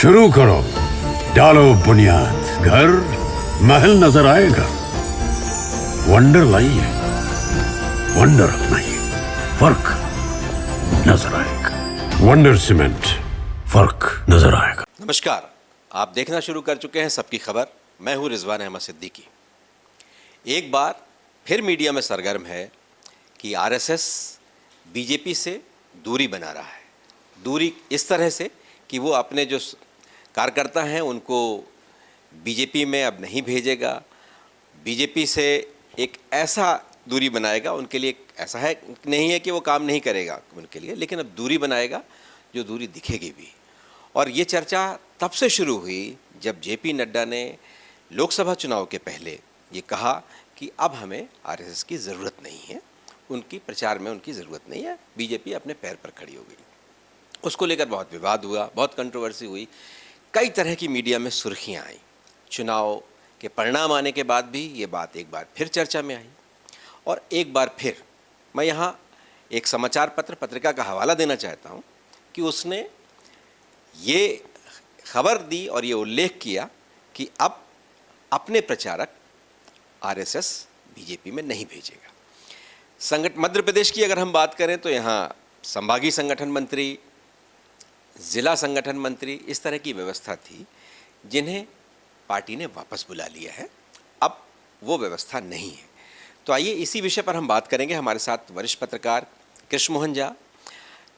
शुरू करो, डालो बुनियाद, घर महल नजर आएगा। वंडर लाइए, वंडर अपनाइए, फर्क नजर आएगा। वंडर सीमेंट, फर्क नजर आएगा। नमस्कार, आप देखना शुरू कर चुके हैं सबकी खबर। मैं हूं रिजवान अहमद सिद्दीकी। एक बार फिर मीडिया में सरगर्म है कि आरएसएस बीजेपी से दूरी बना रहा है। दूरी इस तरह से कि वो अपने जो कार्यकर्ता हैं उनको बीजेपी में अब नहीं भेजेगा। बीजेपी से एक ऐसा दूरी बनाएगा, उनके लिए ऐसा है नहीं है कि वो काम नहीं करेगा उनके लिए, लेकिन अब दूरी बनाएगा जो दूरी दिखेगी भी। और ये चर्चा तब से शुरू हुई जब जेपी नड्डा ने लोकसभा चुनाव के पहले ये कहा कि अब हमें आरएसएस की ज़रूरत नहीं है, उनकी प्रचार में उनकी ज़रूरत नहीं है, बीजेपी अपने पैर पर खड़ी हो गई। उसको लेकर बहुत विवाद हुआ, बहुत कंट्रोवर्सी हुई, कई तरह की मीडिया में सुर्खियां आई। चुनाव के परिणाम आने के बाद भी ये बात एक बार फिर चर्चा में आई। और एक बार फिर मैं यहाँ एक समाचार पत्रिका का हवाला देना चाहता हूँ कि उसने ये खबर दी और ये उल्लेख किया कि अब अपने प्रचारक आरएसएस बीजेपी में नहीं भेजेगा। मध्य प्रदेश की अगर हम बात करें तो यहाँ संभागीय संगठन मंत्री, ज़िला संगठन मंत्री, इस तरह की व्यवस्था थी जिन्हें पार्टी ने वापस बुला लिया है। अब वो व्यवस्था नहीं है। तो आइए इसी विषय पर हम बात करेंगे। हमारे साथ वरिष्ठ पत्रकार कृष्ण मोहन झा।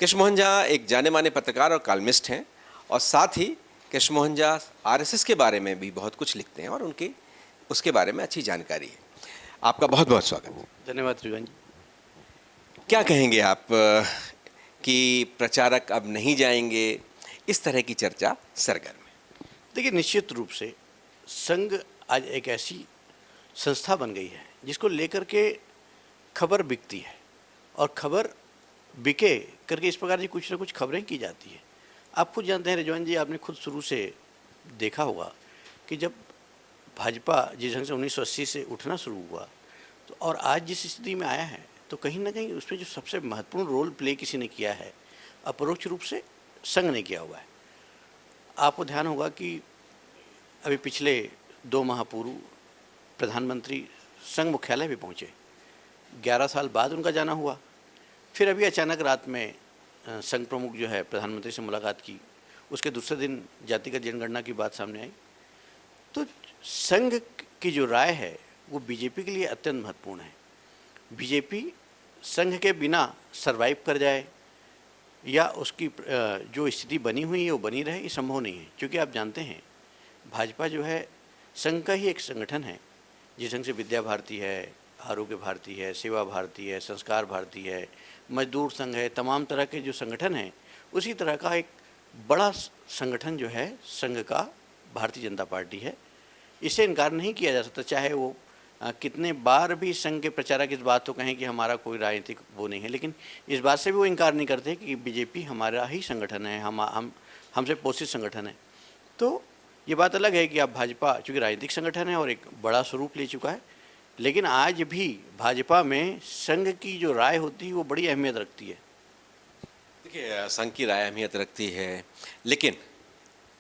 कृष्ण मोहन झा एक जाने माने पत्रकार और कॉलमिस्ट हैं, और साथ ही कृष्ण मोहन झा आरएसएस के बारे में भी बहुत कुछ लिखते हैं और उनके उसके बारे में अच्छी जानकारी है। आपका बहुत बहुत स्वागत। धन्यवाद रिवान जी। क्या कहेंगे आप कि प्रचारक अब नहीं जाएंगे, इस तरह की चर्चा सरगर्म है? देखिए, निश्चित रूप से संघ आज एक ऐसी संस्था बन गई है जिसको लेकर के खबर बिकती है, और खबर बिके करके इस प्रकार की कुछ ना कुछ खबरें की जाती है। आप खुद जानते हैं रिजवान जी, आपने खुद शुरू से देखा होगा कि जब भाजपा जिस ढंग से 1980 से उठना शुरू हुआ तो और आज जिस स्थिति में आया है, तो कहीं ना कहीं उसमें जो सबसे महत्वपूर्ण रोल प्ले किसी ने किया है, अपरोक्ष रूप से संघ ने किया हुआ है। आपको ध्यान होगा कि अभी पिछले 2 माह पूर्व प्रधानमंत्री संघ मुख्यालय भी पहुँचे। 11 साल बाद उनका जाना हुआ। फिर अभी अचानक रात में संघ प्रमुख जो है प्रधानमंत्री से मुलाकात की। उसके दूसरे दिन जातिगत जनगणना की बात सामने आई। तो संघ की जो राय है वो बीजेपी के लिए अत्यंत महत्वपूर्ण है। बीजेपी संघ के बिना सरवाइव कर जाए या उसकी जो स्थिति बनी हुई है वो बनी रहे, ये संभव नहीं है। क्योंकि आप जानते हैं भाजपा जो है संघ का ही एक संगठन है। जिस ढंग से विद्या भारती है, आरोग्य भारती है, सेवा भारती है, संस्कार भारती है, मजदूर संघ है, तमाम तरह के जो संगठन हैं, उसी तरह का एक बड़ा संगठन जो है संघ का भारतीय जनता पार्टी है। इसे इनकार नहीं किया जा सकता, चाहे वो कितने बार भी संघ के प्रचारक इस बात को कहें कि हमारा कोई राजनीतिक वो नहीं है, लेकिन इस बात से भी वो इनकार नहीं करते कि बीजेपी हमारा ही संगठन है, हमसे पोषित संगठन है। तो ये बात अलग है कि अब भाजपा चूँकि राजनीतिक संगठन है और एक बड़ा स्वरूप ले चुका है, लेकिन आज भी भाजपा में संघ की जो राय होती है वो बड़ी अहमियत रखती है। देखिए, संघ की राय अहमियत रखती है, लेकिन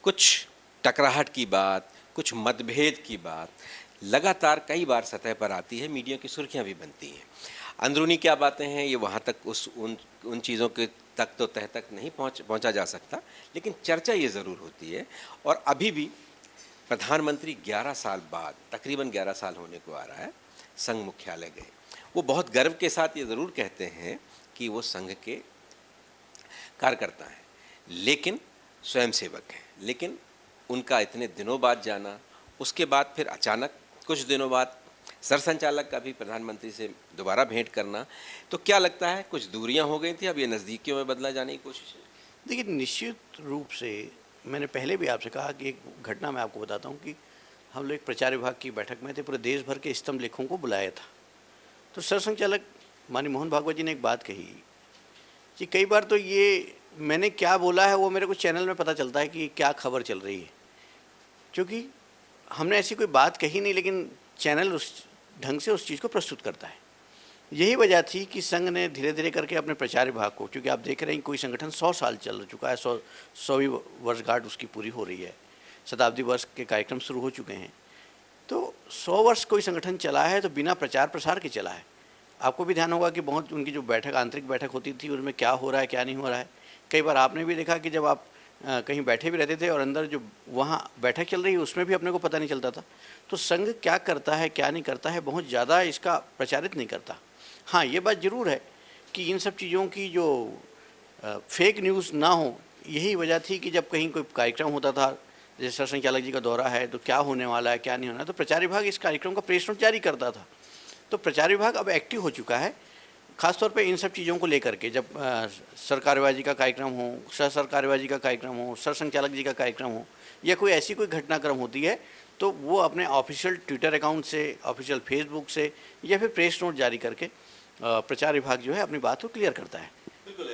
कुछ टकराहट की बात, कुछ मतभेद की बात लगातार कई बार सतह पर आती है, मीडिया की सुर्खियां भी बनती हैं। अंदरूनी क्या बातें हैं ये वहाँ तक उन चीज़ों के तक तो तह तक नहीं पहुँचा जा सकता, लेकिन चर्चा ये ज़रूर होती है। और अभी भी प्रधानमंत्री 11 साल बाद, तकरीबन 11 साल होने को आ रहा है, संघ मुख्यालय गए। वो बहुत गर्व के साथ ये ज़रूर कहते हैं कि वो संघ के कार्यकर्ता हैं, लेकिन स्वयंसेवक हैं। लेकिन उनका इतने दिनों बाद जाना, उसके बाद फिर अचानक कुछ दिनों बाद सरसंचालक का भी प्रधानमंत्री से दोबारा भेंट करना, तो क्या लगता है कुछ दूरियां हो गई थी, अब ये नज़दीकियों में बदला जाने की कोशिश है? देखिए, निश्चित रूप से मैंने पहले भी आपसे कहा कि एक घटना मैं आपको बताता हूँ कि हम लोग एक प्रचार विभाग की बैठक में थे, पूरे देश भर के स्तंभ लेखकों को बुलाया था। तो सरसंचालक माननीय मोहन भागवत जी ने एक बात कही कि कई बार तो ये मैंने क्या बोला है वो मेरे को चैनल में पता चलता है कि क्या खबर चल रही है, क्योंकि हमने ऐसी कोई बात कही नहीं, लेकिन चैनल उस ढंग से उस चीज़ को प्रस्तुत करता है। यही वजह थी कि संघ ने धीरे धीरे करके अपने प्रचार विभाग को, क्योंकि आप देख रहे हैं कोई संगठन 100 साल चल चुका है, 100वीं वर्षगांठ उसकी पूरी हो रही है, शताब्दी वर्ष के कार्यक्रम शुरू हो चुके हैं। तो 100 वर्ष कोई संगठन चला है तो बिना प्रचार प्रसार के चला है। आपको भी ध्यान होगा कि बहुत उनकी जो बैठक, आंतरिक बैठक होती थी, उनमें क्या हो रहा है क्या नहीं हो रहा है। कई बार आपने भी देखा कि जब आप कहीं बैठे भी रहते थे और अंदर जो वहाँ बैठक चल रही है उसमें भी अपने को पता नहीं चलता था। तो संघ क्या करता है क्या नहीं करता है बहुत ज़्यादा इसका प्रचारित नहीं करता। हाँ, ये बात ज़रूर है कि इन सब चीज़ों की जो फेक न्यूज़ ना हो, यही वजह थी कि जब कहीं कोई कार्यक्रम होता था, जैसे सरसंघचालक जी का दौरा है तो क्या होने वाला है क्या नहीं होना है, तो प्रचार विभाग इस कार्यक्रम का प्रेस नोट जारी करता था। तो प्रचार विभाग अब एक्टिव हो चुका है, खासतौर पे इन सब चीज़ों को लेकर के। जब सरकार्यवाही का कार्यक्रम हो, सह सरकार्यवाही का कार्यक्रम हो, सरसंघचालक जी का कार्यक्रम हो, या कोई ऐसी कोई घटनाक्रम होती है तो वो अपने ऑफिशियल ट्विटर अकाउंट से, ऑफिशियल फेसबुक से या फिर प्रेस नोट जारी करके प्रचार विभाग जो है अपनी बात को क्लियर करता है। बिल्कुल,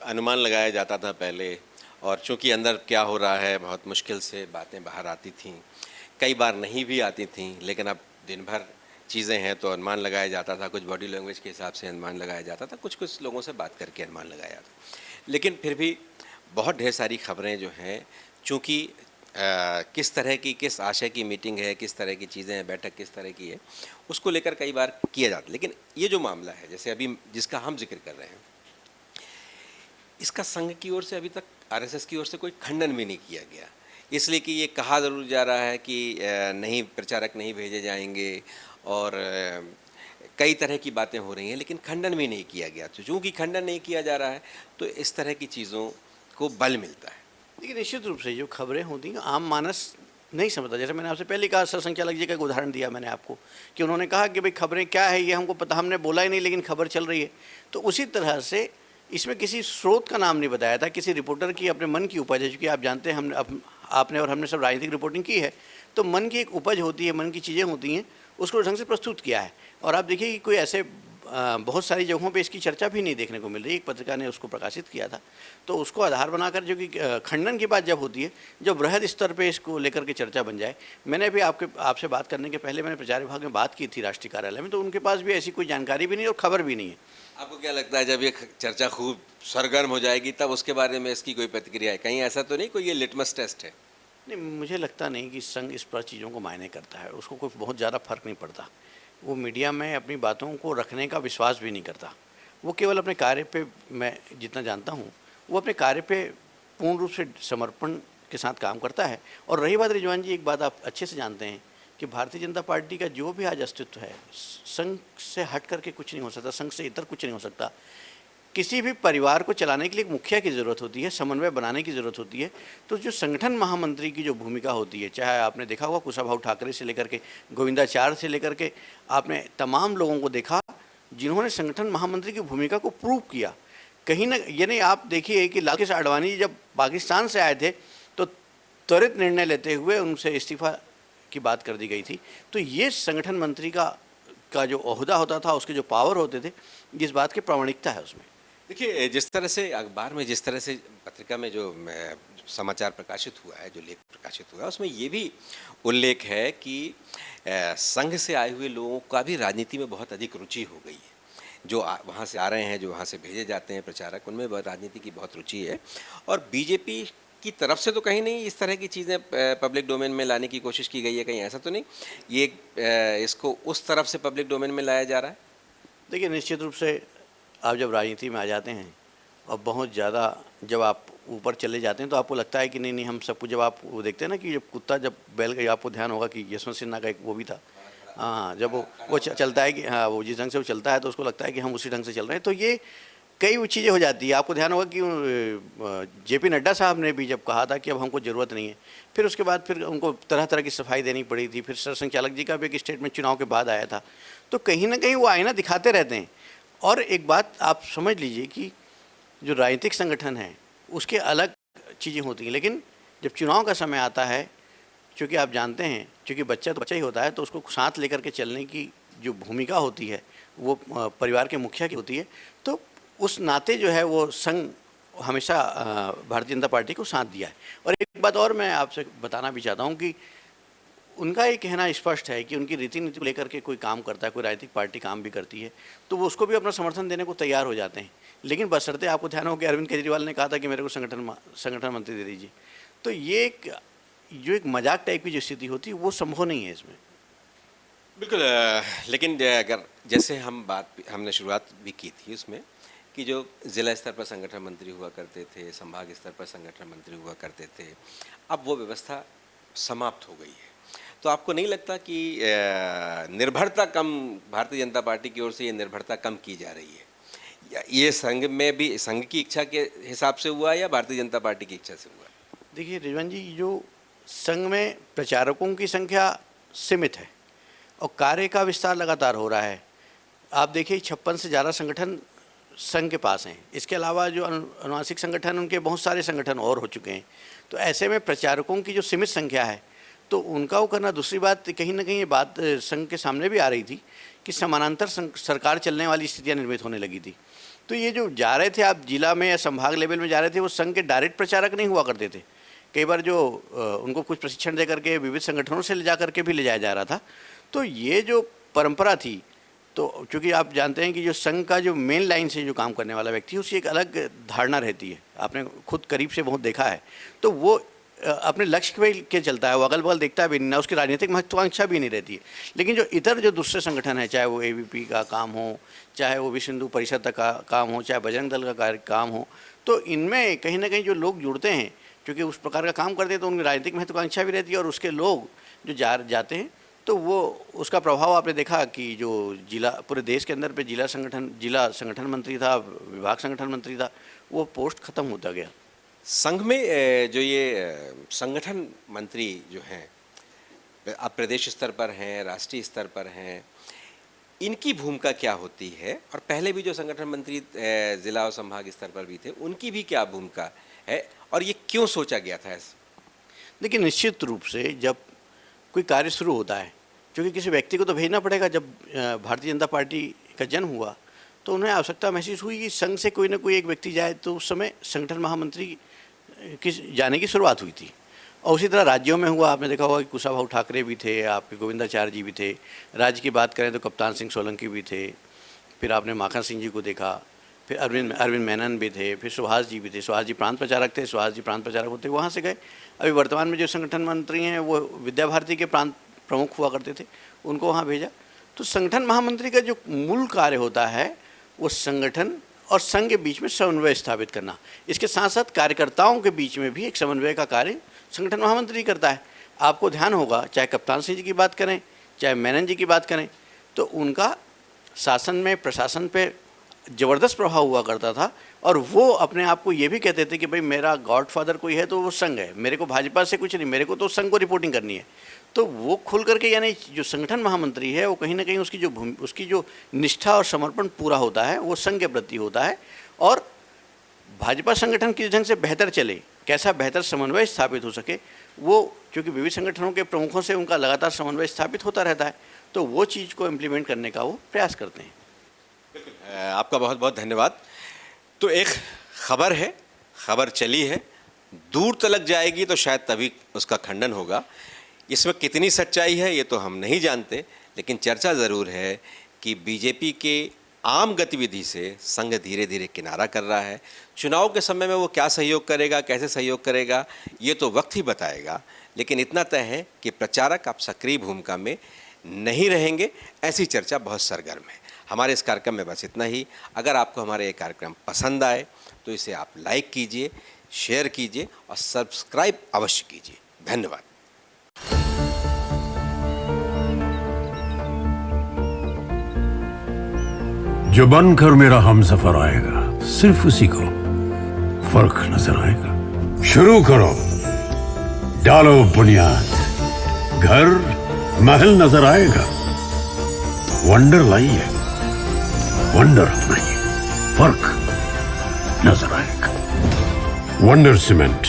अनुमान लगाया जाता था पहले, और चूंकि अंदर क्या हो रहा है बहुत मुश्किल से बातें बाहर आती थीं, कई बार नहीं भी आती थीं, लेकिन अब दिन भर चीज़ें हैं तो अनुमान लगाया जाता था। कुछ बॉडी लैंग्वेज के हिसाब से अनुमान लगाया जाता था, कुछ कुछ लोगों से बात करके अनुमान लगाया जाता। लेकिन फिर भी बहुत ढेर सारी खबरें जो हैं, चूँकि किस तरह की, किस आशय की मीटिंग है, किस तरह की चीज़ें हैं, बैठक किस तरह की है, उसको लेकर कई बार किया जाता। लेकिन ये जो मामला है, जैसे अभी जिसका हम जिक्र कर रहे हैं, इसका संघ की ओर से अभी तक, आरएसएस की ओर से कोई खंडन भी नहीं किया गया, इसलिए कि ये कहा ज़रूर जा रहा है कि नहीं, प्रचारक नहीं भेजे जाएंगे और कई तरह की बातें हो रही हैं, लेकिन खंडन भी नहीं किया गया। तो चूँकि खंडन नहीं किया जा रहा है तो इस तरह की चीज़ों को बल मिलता है। देखिए, निश्चित रूप से जो खबरें होती हैं आम मानस नहीं समझता। जैसे मैंने आपसे पहले कहा, सरसंघचालक जी का एक उदाहरण दिया मैंने आपको कि उन्होंने कहा कि भाई खबरें क्या है ये हमको पता, हमने बोला ही नहीं लेकिन खबर चल रही है। तो उसी तरह से इसमें किसी स्रोत का नाम नहीं बताया था, किसी रिपोर्टर की अपने मन की उपज है। क्योंकि आप जानते हैं, आपने और हमने सब राजनीतिक रिपोर्टिंग की है, तो मन की एक उपज होती है, मन की चीज़ें होती हैं, उसको ढंग से प्रस्तुत किया है। और आप देखिए कि कोई ऐसे बहुत सारी जगहों पे इसकी चर्चा भी नहीं देखने को मिल रही। एक पत्रिका ने उसको प्रकाशित किया था, तो उसको आधार बनाकर, जो कि खंडन की बात जब होती है, जब बृहद स्तर पे इसको लेकर के चर्चा बन जाए। मैंने भी आपसे बात करने के पहले मैंने प्रचार विभाग में बात की थी राष्ट्रीय कार्यालय में, तो उनके पास भी ऐसी कोई जानकारी भी नहीं और खबर भी नहीं है। आपको क्या लगता है, जब ये चर्चा खूब सरगर्म हो जाएगी तब उसके बारे में इसकी कोई प्रतिक्रिया है? कहीं ऐसा तो नहीं कोई ये लिटमस टेस्ट है? नहीं, मुझे लगता नहीं कि संघ इस पर चीज़ों को मायने करता है, उसको कोई बहुत ज़्यादा फर्क नहीं पड़ता। वो मीडिया में अपनी बातों को रखने का विश्वास भी नहीं करता। वो केवल अपने कार्य पे, मैं जितना जानता हूँ, वो अपने कार्य पे पूर्ण रूप से समर्पण के साथ काम करता है। और रही बात रिजवान जी, एक बात आप अच्छे से जानते हैं कि भारतीय जनता पार्टी का जो भी आज अस्तित्व है, संघ से हट करके कुछ नहीं हो सकता, संघ से इतर कुछ नहीं हो सकता। किसी भी परिवार को चलाने के लिए एक मुखिया की ज़रूरत होती है, समन्वय बनाने की ज़रूरत होती है। तो जो संगठन महामंत्री की जो भूमिका होती है, चाहे आपने देखा होगा कुशाभाऊ ठाकरे से लेकर के गोविंदाचार्य से लेकर के आपने तमाम लोगों को देखा जिन्होंने संगठन महामंत्री की भूमिका को प्रूव किया। कहीं ना, यानी आप देखिए कि लाल कृष्ण आडवाणी जी जब पाकिस्तान से आए थे तो त्वरित निर्णय लेते हुए उनसे इस्तीफा की बात कर दी गई थी। तो ये संगठन मंत्री का जो ओहदा होता था, उसके जो पावर होते थे, इस बात की प्रामाणिकता है उसमें। देखिए, जिस तरह से अखबार में, जिस तरह से पत्रिका में जो समाचार प्रकाशित हुआ है, जो लेख प्रकाशित हुआ है, उसमें ये भी उल्लेख है कि संघ से आए हुए लोगों का भी राजनीति में बहुत अधिक रुचि हो गई है। जो वहाँ से आ रहे हैं, जो वहाँ से भेजे जाते हैं प्रचारक, उनमें राजनीति की बहुत रुचि है। और बीजेपी की तरफ से तो कहीं नहीं इस तरह की चीज़ें पब्लिक डोमेन में लाने की कोशिश की गई है, कहीं ऐसा तो नहीं ये इसको उस तरफ से पब्लिक डोमेन में लाया जा रहा है? देखिए, निश्चित रूप से आप जब राजनीति में आ जाते हैं और बहुत ज़्यादा जब आप ऊपर चले जाते हैं तो आपको लगता है कि नहीं हम सब कुछ, जब आप वो देखते हैं ना कि जब कुत्ता जब बैल गई, आपको ध्यान होगा कि यशवंत सिन्हा का एक वो भी था, हाँ, जब वो चलता है कि हाँ, वो जिस ढंग से वो चलता है तो उसको लगता है कि हम उसी ढंग से चल रहे हैं। तो ये कई वो चीज़ें हो जाती है। आपको ध्यान होगा कि जेपी नड्डा साहब ने भी जब कहा था कि अब हमको ज़रूरत नहीं है, फिर उसके बाद फिर उनको तरह तरह की सफाई देनी पड़ी थी। फिर सरसंघचालक जी का भी एक स्टेटमेंट चुनाव के बाद आया था। तो कहीं ना कहीं वो आईना दिखाते रहते हैं। और एक बात आप समझ लीजिए कि जो राजनीतिक संगठन है उसके अलग चीज़ें होती हैं, लेकिन जब चुनाव का समय आता है, चूँकि आप जानते हैं, चूँकि बच्चा तो बच्चा ही होता है, तो उसको साथ लेकर के चलने की जो भूमिका होती है वो परिवार के मुखिया की होती है। तो उस नाते जो है वो संघ हमेशा भारतीय जनता पार्टी को साथ दिया है। और एक बात और मैं आपसे बताना भी चाहता हूँ कि उनका ये कहना स्पष्ट है कि उनकी रीति नीति को लेकर के कोई काम करता है, कोई राजनीतिक पार्टी काम भी करती है, तो वो उसको भी अपना समर्थन देने को तैयार हो जाते हैं। लेकिन बशर्ते आपको ध्यान हो कि अरविंद केजरीवाल ने कहा था कि मेरे को संगठन मंत्री दे दीजिए। तो ये एक मजाक टाइप की जो स्थिति होती है वो संभव नहीं है इसमें। बिल्कुल, लेकिन अगर जैसे हमने शुरुआत भी की थी उसमें कि जो ज़िला स्तर पर संगठन मंत्री हुआ करते थे, संभाग स्तर पर संगठन मंत्री हुआ करते थे, अब वो व्यवस्था समाप्त हो गई है। तो आपको नहीं लगता कि निर्भरता कम, भारतीय जनता पार्टी की ओर से ये निर्भरता कम की जा रही है? ये संघ में भी संघ की इच्छा के हिसाब से हुआ या भारतीय जनता पार्टी की इच्छा से हुआ? देखिए रिजवान जी, जो संघ में प्रचारकों की संख्या सीमित है और कार्य का विस्तार लगातार हो रहा है। आप देखिए 56 से ज़्यादा संगठन संघ के पास हैं। इसके अलावा जो अनुवांशिक संगठन, उनके बहुत सारे संगठन और हो चुके हैं। तो ऐसे में प्रचारकों की जो सीमित संख्या है तो उनका वो करना, दूसरी बात कहीं ना कहीं ये बात संघ के सामने भी आ रही थी कि समानांतर सरकार चलने वाली स्थितियाँ निर्मित होने लगी थी। तो ये जो जा रहे थे आप जिला में या संभाग लेवल में जा रहे थे, वो संघ के डायरेक्ट प्रचारक नहीं हुआ करते थे। कई बार जो उनको कुछ प्रशिक्षण दे करके विविध संगठनों से ले जा करके भी ले जाया जा रहा था। तो ये जो परंपरा थी, तो चूँकि आप जानते हैं कि जो संघ का जो मेन लाइन से जो काम करने वाला व्यक्ति है उसकी एक अलग धारणा रहती है, आपने खुद करीब से बहुत देखा है। तो वो अपने लक्ष्य के चलता है, वो अगल बगल देखता भी नहीं, ना उसकी राजनीतिक महत्वाकांक्षा भी नहीं रहती है। लेकिन जो इतर जो दूसरे संगठन है, चाहे वो AVP का काम हो, चाहे वो विश्व हिंदू परिषद का काम हो, चाहे बजरंग दल का काम हो, तो इनमें कहीं ना कहीं जो लोग जुड़ते हैं, क्योंकि उस प्रकार का काम करते हैं, तो उनकी राजनीतिक महत्वाकांक्षा भी रहती है। और उसके लोग जो जाते हैं तो वो उसका प्रभाव आपने देखा कि जो जिला, पूरे देश के अंदर पे जिला संगठन मंत्री था, विभाग संगठन मंत्री था, वो पोस्ट खत्म होता गया। संघ में जो ये संगठन मंत्री जो हैं, अब प्रदेश स्तर पर हैं, राष्ट्रीय स्तर पर हैं, इनकी भूमिका क्या होती है? और पहले भी जो संगठन मंत्री जिला और संभाग स्तर पर भी थे, उनकी भी क्या भूमिका है और ये क्यों सोचा गया था ऐसा? देखिए निश्चित रूप से जब कोई कार्य शुरू होता है, क्योंकि किसी व्यक्ति को तो भेजना पड़ेगा। जब भारतीय जनता पार्टी का जन्म हुआ तो उन्हें आवश्यकता महसूस हुई कि संघ से कोई ना कोई एक व्यक्ति जाए, तो उस समय संगठन महामंत्री की जाने की शुरुआत हुई थी। और उसी तरह राज्यों में हुआ, आपने देखा होगा कि कुशाभाऊ ठाकरे भी थे, आपके गोविंदाचार्य जी भी थे। राज्य की बात करें तो कप्तान सिंह सोलंकी भी थे, फिर आपने माखन सिंह जी को देखा, फिर अरविंद मेनन भी थे, फिर सुभाष जी भी थे। सुभाष जी प्रांत प्रचारक थे, सुभाष जी प्रांत प्रचारक होते वहाँ से गए। अभी वर्तमान में जो संगठन मंत्री हैं वो विद्या भारती के प्रांत प्रमुख हुआ करते थे, उनको वहाँ भेजा। तो संगठन महामंत्री का जो मूल कार्य होता है वो संगठन और संघ के बीच में समन्वय स्थापित करना। इसके साथ साथ कार्यकर्ताओं के बीच में भी एक समन्वय का कार्य संगठन महामंत्री करता है। आपको ध्यान होगा, चाहे कप्तान सिंह जी की बात करें, चाहे मेनन जी की बात करें, तो उनका शासन में, प्रशासन पे ज़बरदस्त प्रभाव हुआ करता था। और वो अपने आप को ये भी कहते थे कि भाई मेरा गॉडफादर कोई है तो वो संघ है, मेरे को भाजपा से कुछ नहीं, मेरे को तो संघ को रिपोर्टिंग करनी है। तो वो खुल करके, यानी जो संगठन महामंत्री है वो कहीं ना कहीं उसकी जो निष्ठा और समर्पण पूरा होता है वो संघ के प्रति होता है। और भाजपा संगठन किस ढंग से बेहतर चले, कैसा बेहतर समन्वय स्थापित हो सके, वो क्योंकि विविध संगठनों के प्रमुखों से उनका लगातार समन्वय स्थापित होता रहता है, तो वो चीज़ को इम्प्लीमेंट करने का वो प्रयास करते हैं। आपका बहुत बहुत धन्यवाद। तो एक खबर है, खबर चली है, दूर तलक जाएगी तो शायद तभी उसका खंडन होगा। इसमें कितनी सच्चाई है ये तो हम नहीं जानते, लेकिन चर्चा ज़रूर है कि बीजेपी के आम गतिविधि से संघ धीरे धीरे किनारा कर रहा है। चुनाव के समय में वो क्या सहयोग करेगा, कैसे सहयोग करेगा, ये तो वक्त ही बताएगा। लेकिन इतना तय है कि प्रचारक आप सक्रिय भूमिका में नहीं रहेंगे, ऐसी चर्चा बहुत सरगर्म है। हमारे इस कार्यक्रम में बस इतना ही। अगर आपको हमारे ये कार्यक्रम पसंद आए तो इसे आप लाइक कीजिए, शेयर कीजिए और सब्सक्राइब अवश्य कीजिए। धन्यवाद। जो बनकर मेरा हमसफर आएगा, सिर्फ उसी को फर्क नजर आएगा। शुरू करो, डालो बुनियाद, घर महल नजर आएगा। वंडर लाइए, वंडर अपनाइए, फर्क नजर आएगा। वंडर सीमेंट,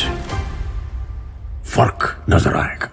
फर्क नजर आएगा।